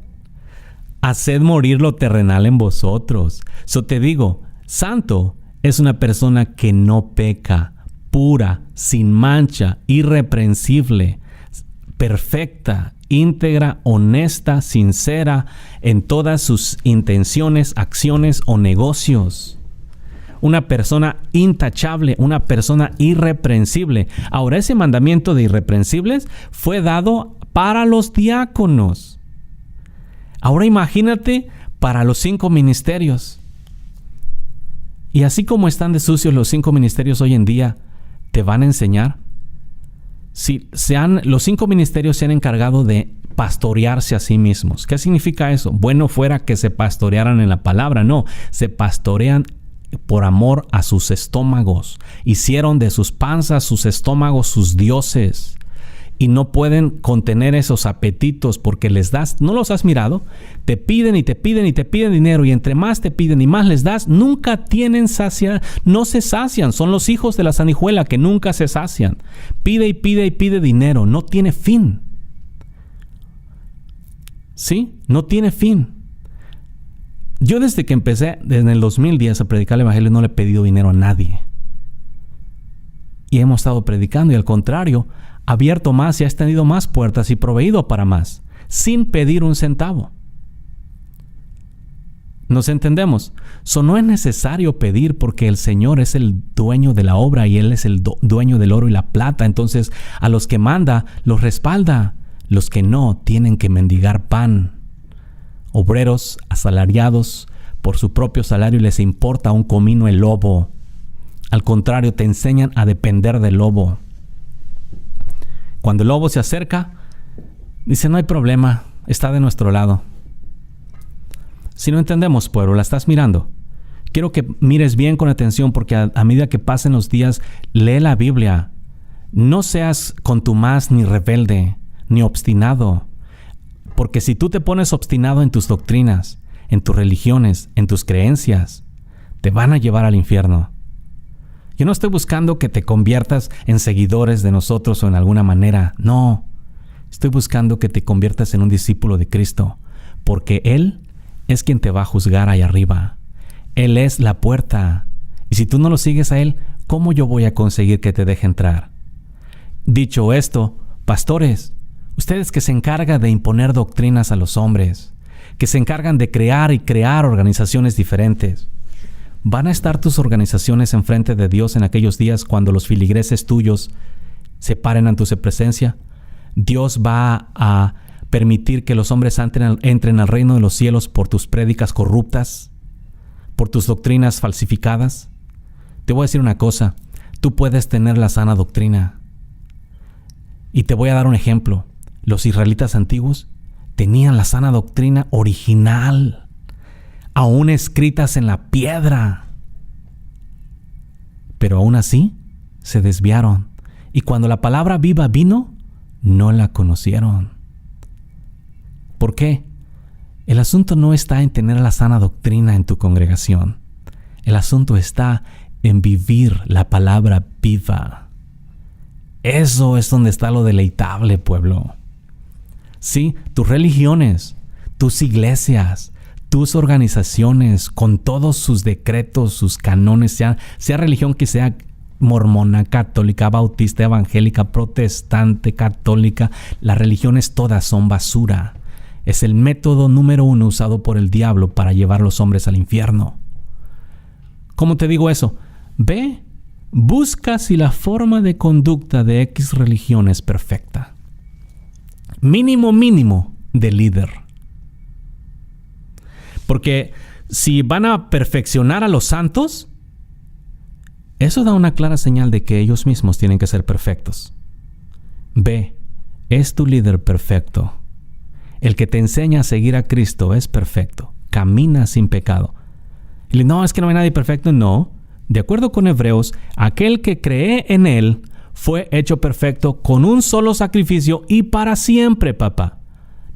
Haced morir lo terrenal en vosotros. Te digo, santo es una persona que no peca, pura, sin mancha, irreprensible, perfecta, íntegra, honesta, sincera en todas sus intenciones, acciones o negocios. Una persona intachable, una persona irreprensible. Ahora, ese mandamiento de irreprensibles fue dado para los diáconos. Ahora imagínate para los 5 ministerios. Y así como están de sucios los 5 ministerios hoy en día, te van a enseñar. Los 5 ministerios se han encargado de pastorearse a sí mismos. ¿Qué significa eso? Bueno, fuera que se pastorearan en la palabra, no. Se pastorean por amor a sus estómagos. Hicieron de sus panzas, sus estómagos, sus dioses. y no pueden contener esos apetitos porque les das, ¿no los has mirado? Te piden y te piden y te piden dinero, y entre más te piden y más les das, nunca tienen saciedad, no se sacian. Son los hijos de la sanguijuela que nunca se sacian. Pide y pide y pide dinero, no tiene fin. ¿Sí? No tiene fin. Yo desde que empecé, desde el 2010, a predicar el evangelio, no le he pedido dinero a nadie. Y hemos estado predicando, y al contrario, abierto más y ha extendido más puertas y proveído para más, sin pedir un centavo. ¿Nos entendemos? No es necesario pedir, porque el Señor es el dueño de la obra y Él es el dueño del oro y la plata. Entonces, a los que manda, los respalda. Los que no, tienen que mendigar pan. Obreros asalariados por su propio salario, les importa un comino el lobo. Al contrario, te enseñan a depender del lobo. Cuando el lobo se acerca, dice: no hay problema, está de nuestro lado. Si no entendemos, pueblo, la estás mirando. Quiero que mires bien con atención, porque a medida que pasen los días, lee la Biblia. No seas contumaz ni rebelde, ni obstinado. Porque si tú te pones obstinado en tus doctrinas, en tus religiones, en tus creencias, te van a llevar al infierno. Yo no estoy buscando que te conviertas en seguidores de nosotros o en alguna manera. No. Estoy buscando que te conviertas en un discípulo de Cristo, porque Él es quien te va a juzgar ahí arriba. Él es la puerta. Y si tú no lo sigues a Él, ¿cómo yo voy a conseguir que te deje entrar? Dicho esto, pastores, ustedes que se encargan de imponer doctrinas a los hombres, que se encargan de crear organizaciones diferentes, ¿van a estar tus organizaciones enfrente de Dios en aquellos días cuando los filigreses tuyos se paren ante su presencia? ¿Dios va a permitir que los hombres entren al reino de los cielos por tus prédicas corruptas, por tus doctrinas falsificadas? Te voy a decir una cosa: tú puedes tener la sana doctrina. Y te voy a dar un ejemplo. Los israelitas antiguos tenían la sana doctrina original, aún escritas en la piedra. Pero aún así se desviaron, y cuando la palabra viva vino, no la conocieron. ¿Por qué? El asunto no está en tener la sana doctrina en tu congregación. El asunto está en vivir la palabra viva. Eso es donde está lo deleitable, pueblo. Sí, tus religiones, tus iglesias, tus organizaciones, con todos sus decretos, sus canones, sea religión que sea mormona, católica, bautista, evangélica, protestante, católica, las religiones todas son basura. Es el método número 1 usado por el diablo para llevar a los hombres al infierno. ¿Cómo te digo eso? Ve, busca si la forma de conducta de X religión es perfecta. Mínimo de líder. Porque si van a perfeccionar a los santos, eso da una clara señal de que ellos mismos tienen que ser perfectos. Ve, es tu líder perfecto. El que te enseña a seguir a Cristo es perfecto. Camina sin pecado. Y no, es que no hay nadie perfecto. No. De acuerdo con Hebreos, aquel que cree en Él fue hecho perfecto con un solo sacrificio y para siempre, papá.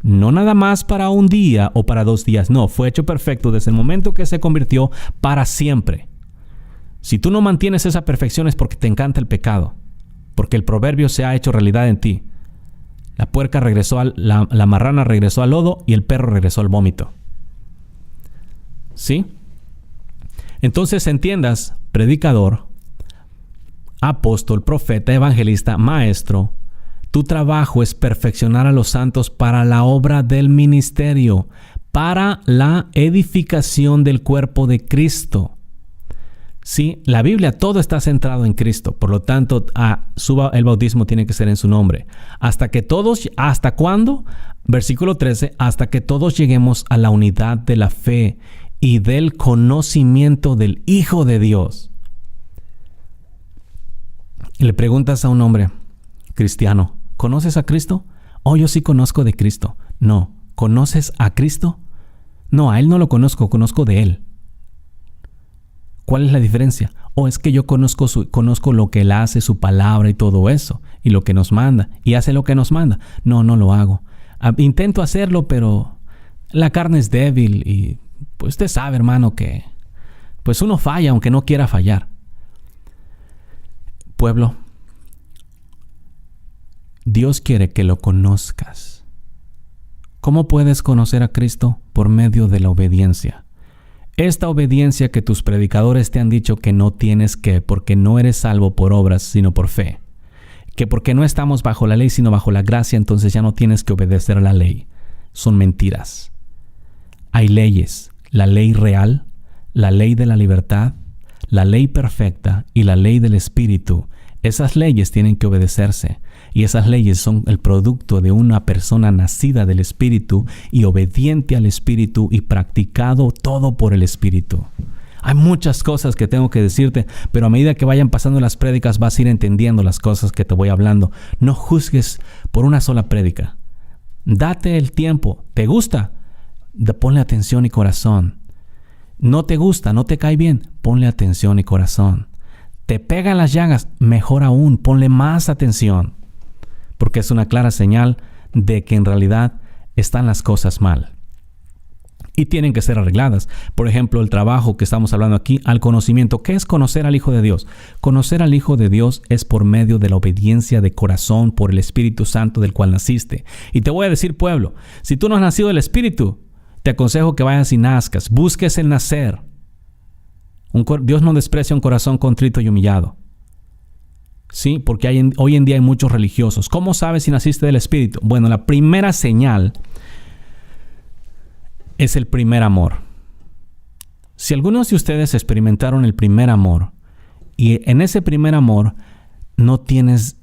No nada más para un día o para 2 días. No, fue hecho perfecto desde el momento que se convirtió para siempre. Si tú no mantienes esa perfección es porque te encanta el pecado, porque el proverbio se ha hecho realidad en ti. La puerca regresó la marrana regresó al lodo y el perro regresó al vómito. ¿Sí? Entonces entiendas, predicador, apóstol, profeta, evangelista, maestro, tu trabajo es perfeccionar a los santos para la obra del ministerio, para la edificación del cuerpo de Cristo. Sí, la Biblia, todo está centrado en Cristo. Por lo tanto, el bautismo tiene que ser en su nombre. ¿Hasta cuándo? Versículo 13, hasta que todos lleguemos a la unidad de la fe y del conocimiento del Hijo de Dios. Y le preguntas a un hombre cristiano, ¿conoces a Cristo? Oh, yo sí conozco de Cristo. No, ¿conoces a Cristo? No, a Él no lo conozco de Él. ¿Cuál es la diferencia? Es que yo conozco lo que Él hace, su palabra y todo eso. y lo que nos manda, y hace lo que nos manda. No lo hago. Intento hacerlo, pero la carne es débil y pues usted sabe, hermano, que pues uno falla aunque no quiera fallar. Pueblo, Dios quiere que lo conozcas. ¿Cómo puedes conocer a Cristo? Por medio de la obediencia. Esta obediencia que tus predicadores te han dicho que no tienes que, porque no eres salvo por obras, sino por fe. Que porque no estamos bajo la ley, sino bajo la gracia, entonces ya no tienes que obedecer a la ley. Son mentiras. Hay leyes, la ley real, la ley de la libertad, la ley perfecta y la ley del Espíritu. Esas leyes tienen que obedecerse, y esas leyes son el producto de una persona nacida del Espíritu y obediente al Espíritu y practicado todo por el Espíritu. Hay muchas cosas que tengo que decirte, pero a medida que vayan pasando las prédicas vas a ir entendiendo las cosas que te voy hablando. No juzgues por una sola prédica. Date el tiempo. ¿Te gusta? Ponle atención y corazón. ¿No te gusta? ¿No te cae bien? Ponle atención y corazón. ¿Te pegan las llagas? Mejor aún, ponle más atención. Porque es una clara señal de que en realidad están las cosas mal. Y tienen que ser arregladas. Por ejemplo, el trabajo que estamos hablando aquí, al conocimiento. ¿Qué es conocer al Hijo de Dios? Conocer al Hijo de Dios es por medio de la obediencia de corazón por el Espíritu Santo del cual naciste. Y te voy a decir, pueblo, si tú no has nacido del Espíritu, te aconsejo que vayas y nazcas. Busques el nacer. Dios no desprecia un corazón contrito y humillado. Sí, porque hoy en día hay muchos religiosos. ¿Cómo sabes si naciste del Espíritu? Bueno, la primera señal es el primer amor. Si algunos de ustedes experimentaron el primer amor y en ese primer amor no tienes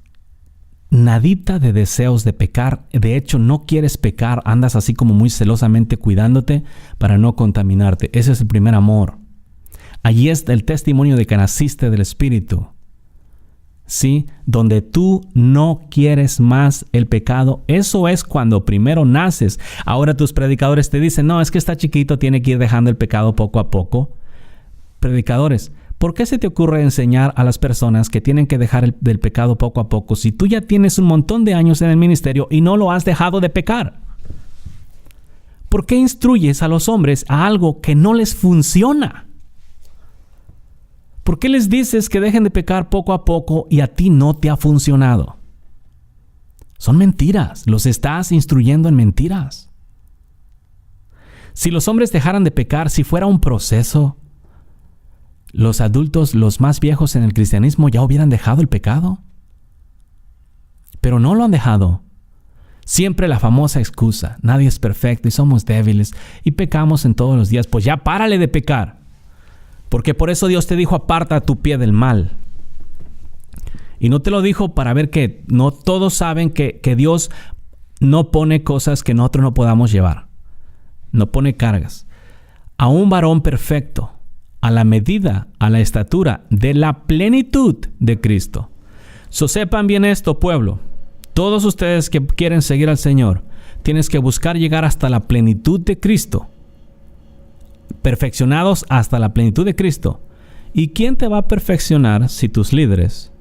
nadita de deseos de pecar, de hecho no quieres pecar, andas así como muy celosamente cuidándote para no contaminarte. Ese es el primer amor. Allí está el testimonio de que naciste del Espíritu. ¿Sí? Donde tú no quieres más el pecado. Eso es cuando primero naces. Ahora tus predicadores te dicen, no, es que está chiquito, tiene que ir dejando el pecado poco a poco. Predicadores, ¿por qué se te ocurre enseñar a las personas que tienen que dejar del pecado poco a poco si tú ya tienes un montón de años en el ministerio y no lo has dejado de pecar? ¿Por qué instruyes a los hombres a algo que no les funciona? ¿Por qué les dices que dejen de pecar poco a poco y a ti no te ha funcionado? Son mentiras. Los estás instruyendo en mentiras. Si los hombres dejaran de pecar, si fuera un proceso, los adultos, los más viejos en el cristianismo, ya hubieran dejado el pecado. Pero no lo han dejado. Siempre la famosa excusa. Nadie es perfecto y somos débiles y pecamos en todos los días. Pues ya párale de pecar. Porque por eso Dios te dijo, aparta tu pie del mal. Y no te lo dijo para ver que no todos saben que Dios no pone cosas que nosotros no podamos llevar. No pone cargas. A un varón perfecto, a la medida, a la estatura de la plenitud de Cristo. Sepan bien esto, pueblo. Todos ustedes que quieren seguir al Señor, tienes que buscar llegar hasta la plenitud de Cristo. Perfeccionados hasta la plenitud de Cristo. ¿Y quién te va a perfeccionar si tus líderes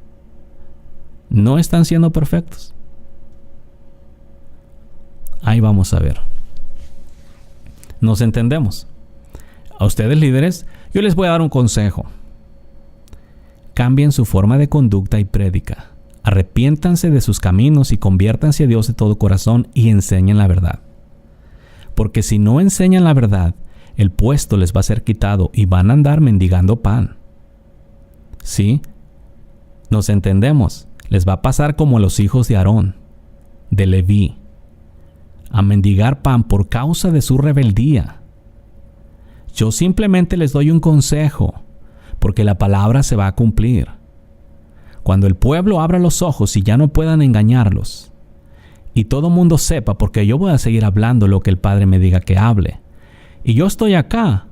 no están siendo perfectos? Ahí vamos a ver. ¿Nos entendemos? A ustedes líderes, yo les voy a dar un consejo. Cambien su forma de conducta y prédica. Arrepiéntanse de sus caminos y conviértanse a Dios de todo corazón y enseñen la verdad. Porque si no enseñan la verdad, el puesto les va a ser quitado y van a andar mendigando pan. ¿Sí? Nos entendemos. Les va a pasar como a los hijos de Aarón, de Leví, a mendigar pan por causa de su rebeldía. Yo simplemente les doy un consejo, porque la palabra se va a cumplir. Cuando el pueblo abra los ojos y ya no puedan engañarlos, y todo mundo sepa, porque yo voy a seguir hablando lo que el Padre me diga que hable. Y yo estoy acá,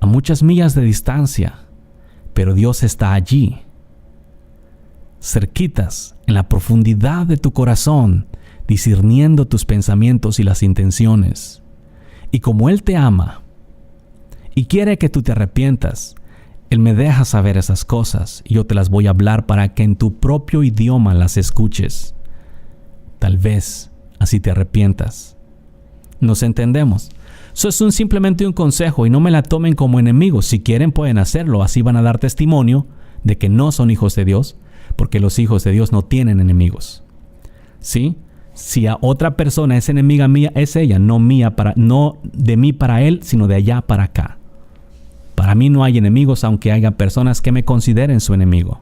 a muchas millas de distancia, pero Dios está allí, cerquitas, en la profundidad de tu corazón, discerniendo tus pensamientos y las intenciones. Y como Él te ama y quiere que tú te arrepientas, Él me deja saber esas cosas y yo te las voy a hablar para que en tu propio idioma las escuches. Tal vez así te arrepientas. ¿Nos entendemos? Eso es simplemente un consejo y no me la tomen como enemigos. Si quieren pueden hacerlo, así van a dar testimonio de que no son hijos de Dios, porque los hijos de Dios no tienen enemigos. ¿Sí? Si a otra persona es enemiga mía, es ella, no de mí para él, sino de allá para acá. Para mí no hay enemigos, aunque haya personas que me consideren su enemigo.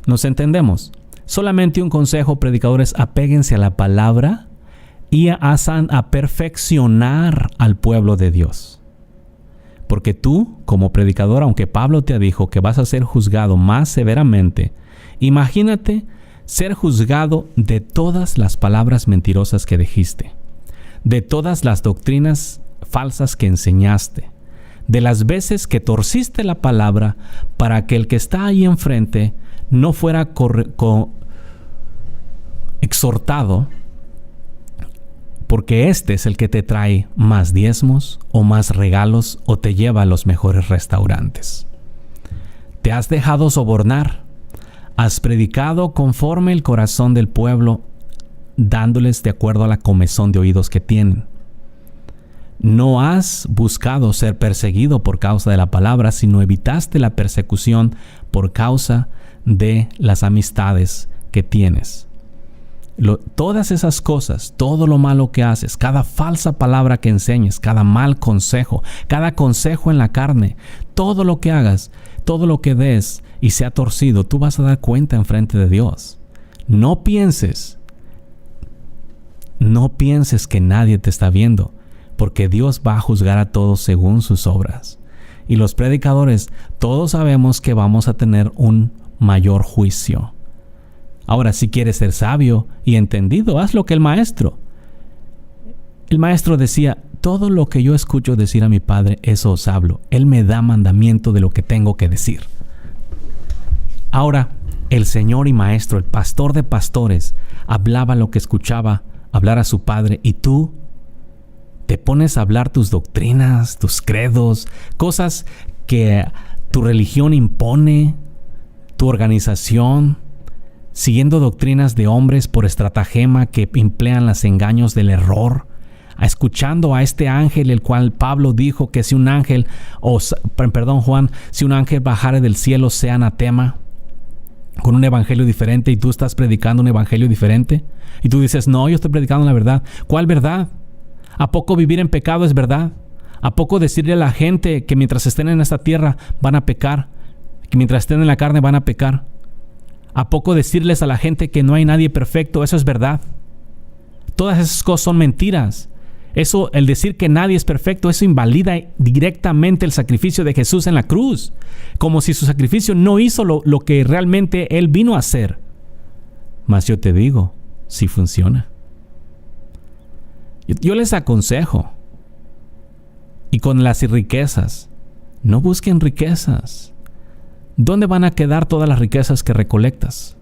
¿Nos entendemos? Solamente un consejo, predicadores: apéguense a la palabra y a perfeccionar al pueblo de Dios. Porque tú, como predicador, aunque Pablo te dijo que vas a ser juzgado más severamente, imagínate ser juzgado de todas las palabras mentirosas que dijiste, de todas las doctrinas falsas que enseñaste, de las veces que torciste la palabra para que el que está ahí enfrente no fuera exhortado, porque este es el que te trae más diezmos o más regalos o te lleva a los mejores restaurantes. Te has dejado sobornar, has predicado conforme el corazón del pueblo, dándoles de acuerdo a la comezón de oídos que tienen. No has buscado ser perseguido por causa de la palabra, sino evitaste la persecución por causa de las amistades que tienes. Todas esas cosas, todo lo malo que haces, cada falsa palabra que enseñes, cada mal consejo, cada consejo en la carne, todo lo que hagas, todo lo que des y sea torcido, tú vas a dar cuenta enfrente de Dios. No pienses que nadie te está viendo, porque Dios va a juzgar a todos según sus obras. Y los predicadores, todos sabemos que vamos a tener un mayor juicio. Ahora, si quieres ser sabio y entendido, haz lo que el maestro. El maestro decía: todo lo que yo escucho decir a mi Padre, eso os hablo. Él me da mandamiento de lo que tengo que decir. Ahora, el Señor y Maestro, el pastor de pastores, hablaba lo que escuchaba hablar a su Padre, y tú te pones a hablar tus doctrinas, tus credos, cosas que tu religión impone, tu organización, siguiendo doctrinas de hombres por estratagema que emplean los engaños del error, escuchando a este ángel, el cual Pablo dijo que si un ángel, si un ángel bajare del cielo, sea anatema, con un evangelio diferente, y tú estás predicando un evangelio diferente, y tú dices: no, yo estoy predicando la verdad. ¿Cuál verdad? ¿A poco vivir en pecado es verdad? ¿A poco decirle a la gente que mientras estén en esta tierra van a pecar, que mientras estén en la carne van a pecar? ¿A poco decirles a la gente que no hay nadie perfecto, eso es verdad? Todas esas cosas son mentiras. Eso, el decir que nadie es perfecto, eso invalida directamente el sacrificio de Jesús en la cruz, como si su sacrificio no hizo lo que realmente Él vino a hacer. Mas yo te digo, sí funciona. Yo les aconsejo, y con las riquezas, no busquen riquezas. ¿Dónde van a quedar todas las riquezas que recolectas?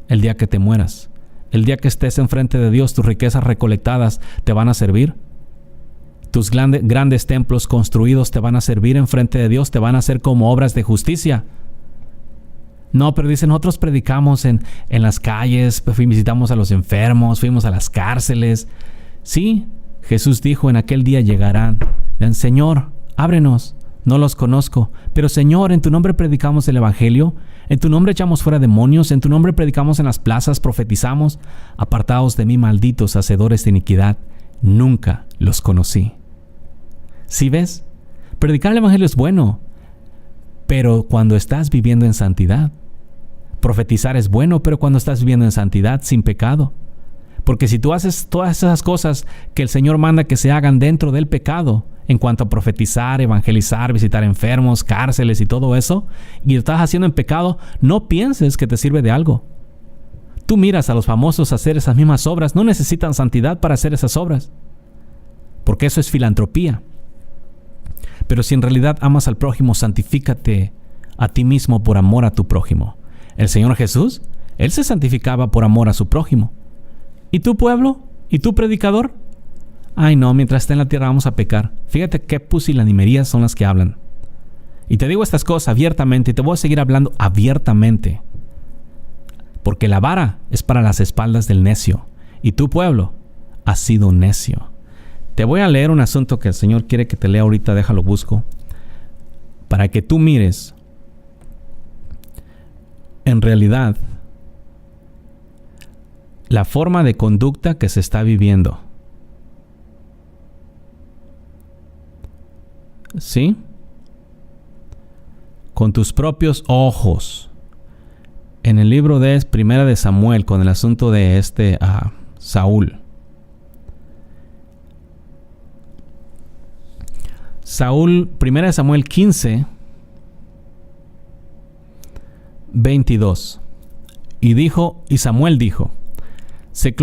El día que te mueras, el día que estés enfrente de Dios, tus riquezas recolectadas te van a servir. Tus grandes templos construidos te van a servir enfrente de Dios, te van a hacer como obras de justicia. No, pero dicen: nosotros predicamos en las calles, visitamos a los enfermos, fuimos a las cárceles. Sí, Jesús dijo: en aquel día llegarán, dirán: Señor, ábrenos, no los conozco. Pero Señor, en tu nombre predicamos el evangelio, en tu nombre echamos fuera demonios, en tu nombre predicamos en las plazas, profetizamos. Apartaos de mí, malditos hacedores de iniquidad, nunca los conocí. ¿Sí ves? Predicar el evangelio es bueno, pero cuando estás viviendo en santidad. Profetizar es bueno, pero cuando estás viviendo en santidad, sin pecado. Porque si tú haces todas esas cosas que el Señor manda que se hagan dentro del pecado, en cuanto a profetizar, evangelizar, visitar enfermos, cárceles y todo eso, y lo estás haciendo en pecado, no pienses que te sirve de algo. Tú miras a los famosos hacer esas mismas obras, no necesitan santidad para hacer esas obras, porque eso es filantropía. Pero si en realidad amas al prójimo, santifícate a ti mismo por amor a tu prójimo. El Señor Jesús, Él se santificaba por amor a su prójimo. ¿Y tu pueblo? ¿Y tu predicador? Ay no, mientras esté en la tierra vamos a pecar. Fíjate qué pusilanimerías son las que hablan. Y te digo estas cosas abiertamente y te voy a seguir hablando abiertamente. Porque la vara es para las espaldas del necio. Y tu pueblo ha sido necio. Te voy a leer un asunto que el Señor quiere que te lea ahorita. Déjalo busco. Para que tú mires. En realidad, la forma de conducta que se está viviendo. ¿Sí? Con tus propios ojos. En el libro de Primera de Samuel, con el asunto de Saúl. Primera de Samuel 15, 22. Y Samuel dijo: se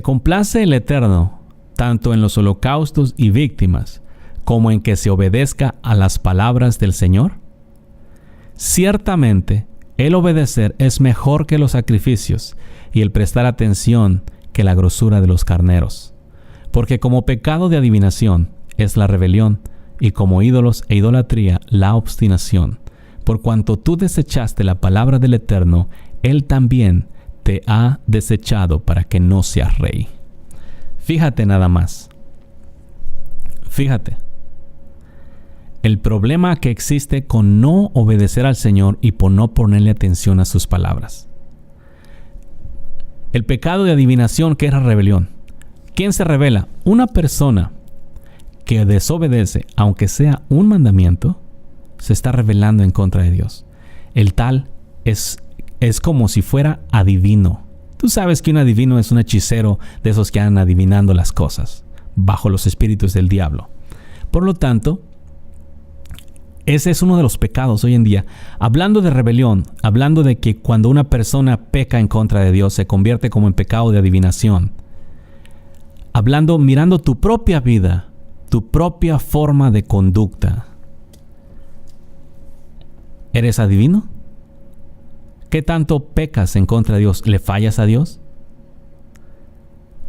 complace el Eterno tanto en los holocaustos y víctimas, como en que se obedezca a las palabras del Señor. Ciertamente, el obedecer es mejor que los sacrificios, y el prestar atención que la grosura de los carneros. Porque como pecado de adivinación es la rebelión, y como ídolos e idolatría la obstinación. Por cuanto tú desechaste la palabra del Eterno, Él también te ha desechado para que no seas rey. Fíjate nada más. Fíjate. El problema que existe con no obedecer al Señor y por no ponerle atención a sus palabras. El pecado de adivinación, que era rebelión. ¿Quién se revela? Una persona que desobedece, aunque sea un mandamiento, se está rebelando en contra de Dios. El tal es como si fuera adivino. Tú sabes que un adivino es un hechicero de esos que andan adivinando las cosas bajo los espíritus del diablo. Por lo tanto, ese es uno de los pecados hoy en día. Hablando de rebelión, hablando de que cuando una persona peca en contra de Dios, se convierte como en pecado de adivinación. Hablando, mirando tu propia vida, tu propia forma de conducta. ¿Eres adivino? ¿Qué tanto pecas en contra de Dios? ¿Le fallas a Dios?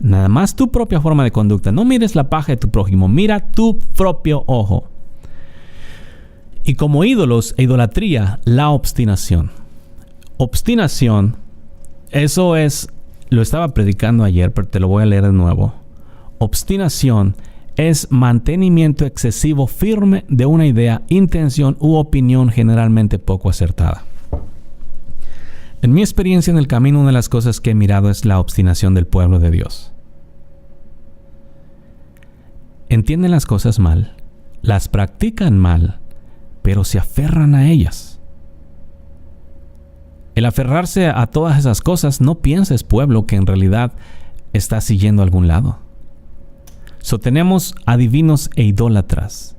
Nada más tu propia forma de conducta. No mires la paja de tu prójimo. Mira tu propio ojo. Y como ídolos e idolatría, la obstinación. Obstinación, eso es, lo estaba predicando ayer, pero te lo voy a leer de nuevo. Obstinación es mantenimiento excesivo firme de una idea, intención u opinión generalmente poco acertada. En mi experiencia en el camino, una de las cosas que he mirado es la obstinación del pueblo de Dios. Entienden las cosas mal, las practican mal, pero se aferran a ellas. El aferrarse a todas esas cosas, no pienses, pueblo, que en realidad estás siguiendo a algún lado. Tenemos adivinos e idólatras.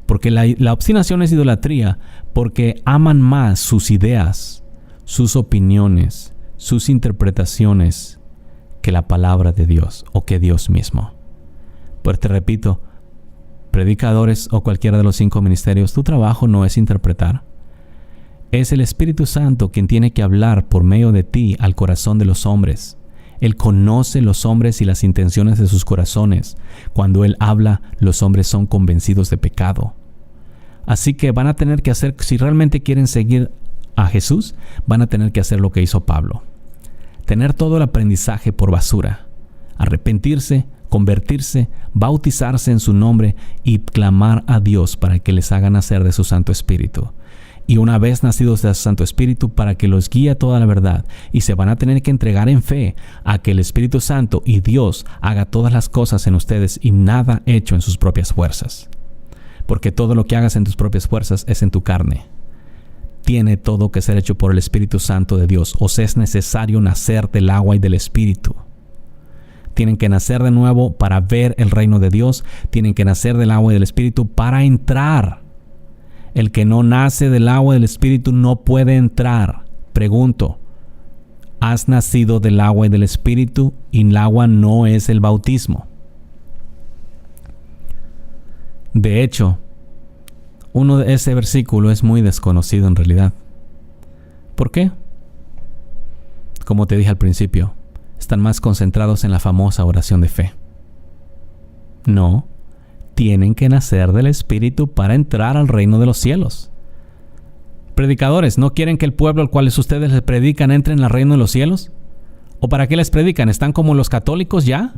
Porque la obstinación es idolatría, porque aman más sus ideas, sus opiniones, sus interpretaciones, que la palabra de Dios o que Dios mismo. Pues te repito, predicadores o cualquiera de los 5 ministerios, tu trabajo no es interpretar. Es el Espíritu Santo quien tiene que hablar por medio de ti al corazón de los hombres. Él conoce los hombres y las intenciones de sus corazones. Cuando Él habla, los hombres son convencidos de pecado. Así que van a tener que hacer, si realmente quieren seguir a Jesús, van a tener que hacer lo que hizo Pablo. Tener todo el aprendizaje por basura. Arrepentirse, convertirse, bautizarse en su nombre y clamar a Dios para que les haga nacer de su Santo Espíritu. Y una vez nacidos de su Santo Espíritu, para que los guíe a toda la verdad. Y se van a tener que entregar en fe a que el Espíritu Santo y Dios haga todas las cosas en ustedes y nada hecho en sus propias fuerzas. Porque todo lo que hagas en tus propias fuerzas es en tu carne. Tiene todo que ser hecho por el Espíritu Santo de Dios. Os es necesario nacer del agua y del Espíritu. Tienen que nacer de nuevo para ver el reino de Dios. Tienen que nacer del agua y del Espíritu para entrar. El que no nace del agua y del Espíritu no puede entrar. Pregunto, ¿has nacido del agua y del Espíritu? Y el agua no es el bautismo. De hecho, ese versículo es muy desconocido en realidad. ¿Por qué? Como te dije al principio, están más concentrados en la famosa oración de fe. No. Tienen que nacer del Espíritu para entrar al reino de los cielos. Predicadores, ¿no quieren que el pueblo al cual ustedes les predican entre en el reino de los cielos? ¿O para qué les predican? ¿Están como los católicos ya?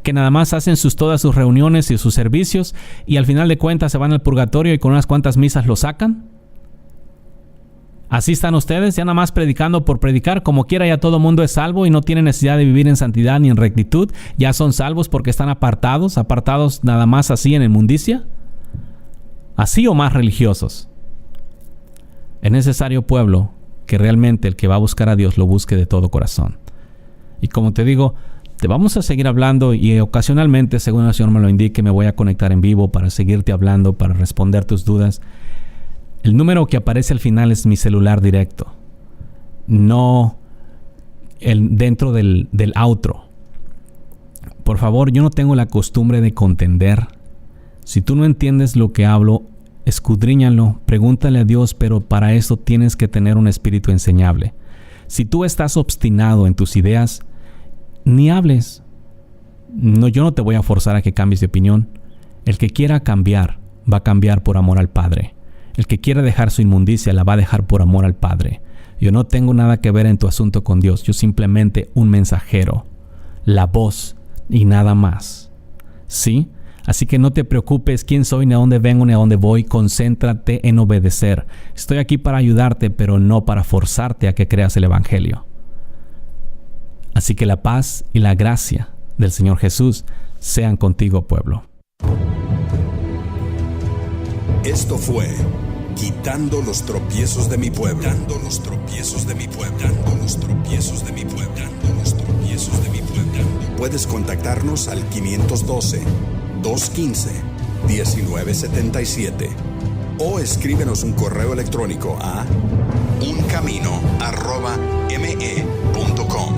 Que nada más hacen todas sus reuniones y sus servicios y al final de cuentas se van al purgatorio y con unas cuantas misas lo sacan. Así están ustedes, ya nada más predicando por predicar. Como quiera, ya todo mundo es salvo y no tienen necesidad de vivir en santidad ni en rectitud. Ya son salvos porque están apartados nada más así en inmundicia. Así o más religiosos. Es necesario, pueblo, que realmente el que va a buscar a Dios lo busque de todo corazón. Y como te digo, te vamos a seguir hablando y ocasionalmente, según el Señor me lo indique, me voy a conectar en vivo para seguirte hablando, para responder tus dudas. El número que aparece al final es mi celular directo, no dentro del outro. Por favor, yo no tengo la costumbre de contender. Si tú no entiendes lo que hablo, escudriñalo, pregúntale a Dios, pero para eso tienes que tener un espíritu enseñable. Si tú estás obstinado en tus ideas, ni hables. No, yo no te voy a forzar a que cambies de opinión. El que quiera cambiar, va a cambiar por amor al Padre. El que quiera dejar su inmundicia, la va a dejar por amor al Padre. Yo no tengo nada que ver en tu asunto con Dios. Yo simplemente un mensajero, la voz y nada más. ¿Sí? Así que no te preocupes quién soy, ni a dónde vengo, ni a dónde voy. Concéntrate en obedecer. Estoy aquí para ayudarte, pero no para forzarte a que creas el Evangelio. Así que la paz y la gracia del Señor Jesús sean contigo, pueblo. Esto fue Quitando los tropiezos de mi pueblo. Quitando los tropiezos de mi pueblo. Quitando los tropiezos de mi pueblo. Quitando los tropiezos de mi pueblo. Puedes contactarnos al 512-215-1977 o escríbenos un correo electrónico a uncamino@me.com.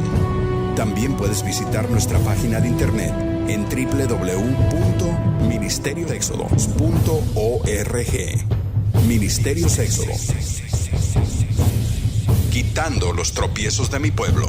También puedes visitar nuestra página de internet en www.ministeriosexodos.org. Ministerios Éxodo. Quitando los tropiezos de mi pueblo.